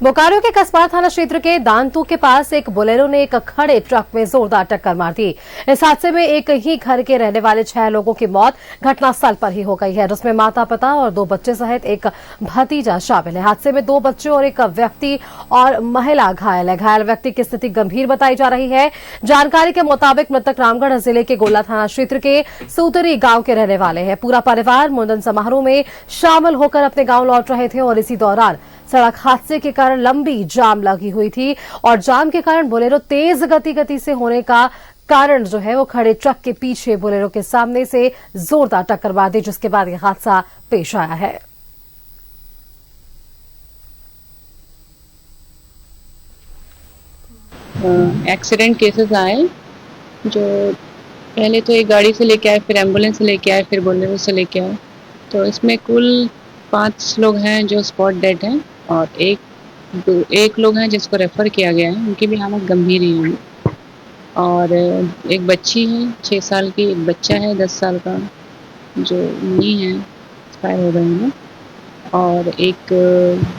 बोकारो के कसबार थाना क्षेत्र के दांतू के पास एक बोलेरो ने एक खड़े ट्रक में जोरदार टक्कर मार दी। इस हादसे में एक ही घर के रहने वाले 6 लोगों की मौत घटनास्थल पर ही हो गई है, जिसमें माता पिता और 2 बच्चे सहित एक भतीजा शामिल है। हादसे में 2 बच्चे और एक व्यक्ति और महिला घायल है। घायल व्यक्ति की स्थिति गंभीर बताई जा रही है। जानकारी के मुताबिक मृतक रामगढ़ जिले के गोला थाना क्षेत्र के सूतरी गांव के रहने वाले हैं। पूरा परिवार मुंडन समारोह में शामिल होकर अपने गांव लौट रहे थे और इसी दौरान सड़क हादसे के कारण लंबी जाम लगी हुई थी और जाम के कारण बोलेरो तेज गति से होने का कारण जो है वो खड़े ट्रक के पीछे बोलेरो के सामने से जोरदार टक्कर मार दी, जिसके बाद यह हादसा पेश आया है। एक्सीडेंट केसेस आए, जो पहले तो एक गाड़ी से लेके आए, फिर एम्बुलेंस से लेके आए, फिर बोलेरो से लेके आए। तो इसमें कुल 5 लोग हैं जो स्पॉट डेड हैं और एक लोग हैं जिसको रेफर किया गया है, उनकी भी हालत गंभीर ही है। और एक बच्ची है 6 साल की, एक बच्चा है 10 साल का जो नहीं है, एक्सपायर हो गए हैं। और एक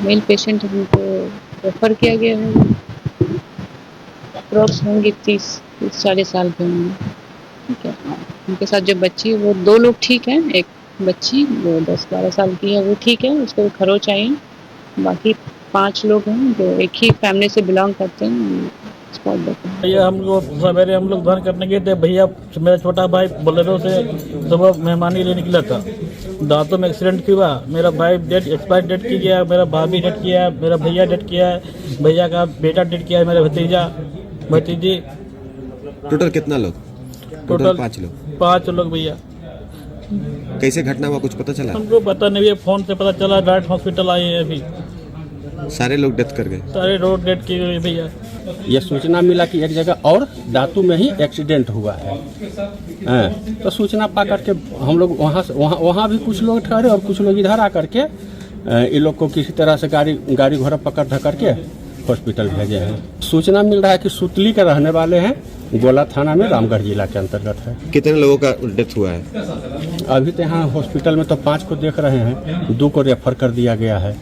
मेल पेशेंट है जिनको रेफर किया गया है, अप्रोक्स होंगे 30-40 साल के होंगे। ठीक है, उनके साथ जो बच्ची है वो 2 लोग ठीक हैं, एक बच्ची वो 10-12 साल की है वो ठीक है, उसको खरोच आई। बाकी 5 लोग हैं जो एक ही फैमिली से बिलोंग करते हैं। भैया हम लोग सवेरे धन करने गए थे। भैया मेरा छोटा भाई बोलेरो से सुबह मेहमानी लेने निकला था, दांतों में एक्सीडेंट हुआ। मेरा भाई एक्सपायर डेट की गया, मेरा भाभी डेट किया है, मेरा भैया डेट किया है, भैया का बेटा डेट किया है, मेरा भतीजी। टोटल कितना लोग? टोटल 5 लोग भैया। कैसे घटना हुआ कुछ पता चला? हमको पता नहीं है, फोन से पता चला, डायरेक्ट हॉस्पिटल आए हैं। अभी सारे लोग डेथ कर गए? सारे रोड डेथ की गई भैया। ये सूचना मिला कि एक जगह और दांतू में ही एक्सीडेंट हुआ है। तो सूचना पा करके हम लोग वहाँ भी कुछ लोग ठहरे और कुछ लोग इधर आकर के इन लोग को किसी तरह से गाड़ी घोड़ा पकड़ धकर के हॉस्पिटल भेजे हैं। सूचना मिल रहा है कि सुतली के रहने वाले हैं, गोला थाना में, रामगढ़ जिला के अंतर्गत है। कितने लोगों का डेथ हुआ है? अभी तो यहाँ हॉस्पिटल में तो 5 को देख रहे हैं, 2 को रेफर कर दिया गया है।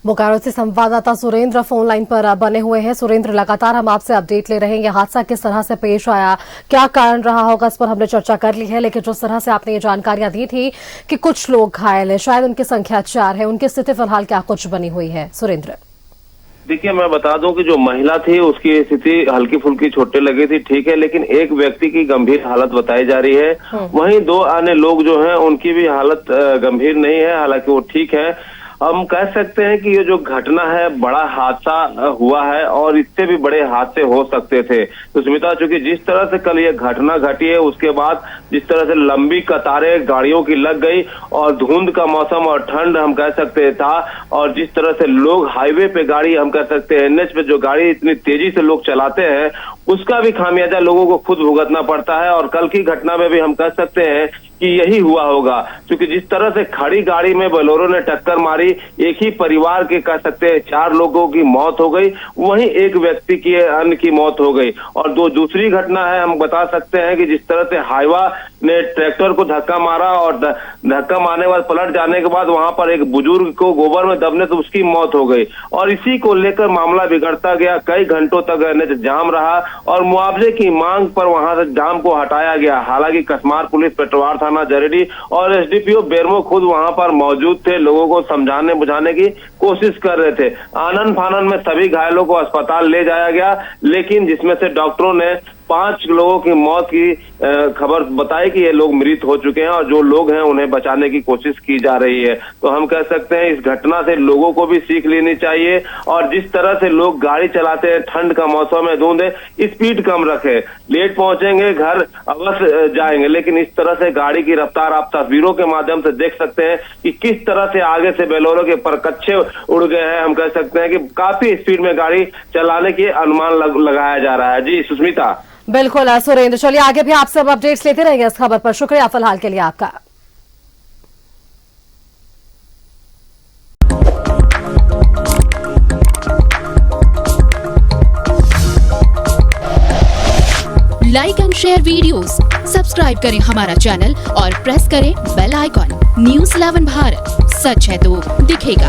बोकारो से संवाददाता सुरेंद्र फोन लाइन पर बने हुए हैं। सुरेंद्र, लगातार हम आपसे अपडेट ले रहे हैं। यह हादसा किस तरह से पेश आया, क्या कारण रहा होगा, इस पर हमने चर्चा कर ली है, लेकिन जिस तरह से आपने ये जानकारियां दी थी कि कुछ लोग घायल हैं, शायद उनकी संख्या 4 है, उनकी स्थिति फिलहाल क्या कुछ बनी हुई है? सुरेंद्र, देखिए, मैं बता दूं कि जो महिला थी उसकी स्थिति हल्की फुल्की चोटें लगी थी, ठीक है, लेकिन एक व्यक्ति की गंभीर हालत बताई जा रही है। वहीं 2 अन्य लोग जो हैं उनकी भी हालत गंभीर नहीं है, हालांकि वो ठीक है। हम कह सकते हैं कि ये जो घटना है बड़ा हादसा हुआ है और इससे भी बड़े हादसे हो सकते थे। तो स्मिता, चूंकि जिस तरह से कल ये घटना घटी है उसके बाद जिस तरह से लंबी कतारें गाड़ियों की लग गई और धुंध का मौसम और ठंड हम कह सकते था, और जिस तरह से लोग हाईवे पे गाड़ी, हम कह सकते हैं एनएच पे जो गाड़ी इतनी तेजी से लोग चलाते हैं, उसका भी खामियाजा लोगों को खुद भुगतना पड़ता है। और कल की घटना में भी हम कह सकते हैं कि यही हुआ होगा, क्योंकि जिस तरह से खड़ी गाड़ी में बोलेरो ने टक्कर मारी, एक ही परिवार के कह सकते हैं 4 लोगों की मौत हो गई, वहीं एक व्यक्ति की अन्य की मौत हो गई। और दूसरी घटना है, हम बता सकते हैं कि जिस तरह से हाईवा ने ट्रैक्टर को धक्का मारा और धक्का मारने के बाद पलट जाने के बाद वहां पर एक बुजुर्ग को गोबर में दबने से उसकी मौत हो गई। और इसी को लेकर मामला बिगड़ता गया, कई घंटों तक एनएच जाम रहा और मुआवजे की मांग पर वहां से जाम को हटाया गया। हालांकि कसमार पुलिस, पेटवार थाना जरेडी और एसडीपीओ बेरमो खुद वहां पर मौजूद थे, लोगों को समझाने बुझाने की कोशिश कर रहे थे। आनन फानन में सभी घायलों को अस्पताल ले जाया गया, लेकिन जिसमें से डॉक्टरों ने 5 लोगों की मौत की खबर बताई कि ये लोग मृत हो चुके हैं और जो लोग हैं उन्हें बचाने की कोशिश की जा रही है। तो हम कह सकते हैं इस घटना से लोगों को भी सीख लेनी चाहिए और जिस तरह से लोग गाड़ी चलाते हैं, ठंड का मौसम है, धुंध है, स्पीड कम रखें। लेट पहुंचेंगे, घर अवश्य जाएंगे, लेकिन इस तरह से गाड़ी की रफ्तार आप तस्वीरों के माध्यम से देख सकते हैं कि किस तरह से आगे से बोलेरो के परकच्छे उड़ गए हैं। हम कह सकते हैं कि काफी स्पीड में गाड़ी चलाने की अनुमान लगाया जा रहा है। जी सुष्मिता। बिल्कुल सुरेंद्र, चलिए आगे भी आपसे अपडेट्स लेते रहेंगे इस खबर पर। शुक्रिया फिलहाल के लिए आपका। Like and share videos, subscribe करें हमारा चैनल और प्रेस करें बेल आइकॉन। News 11 भारत, सच है तो दिखेगा।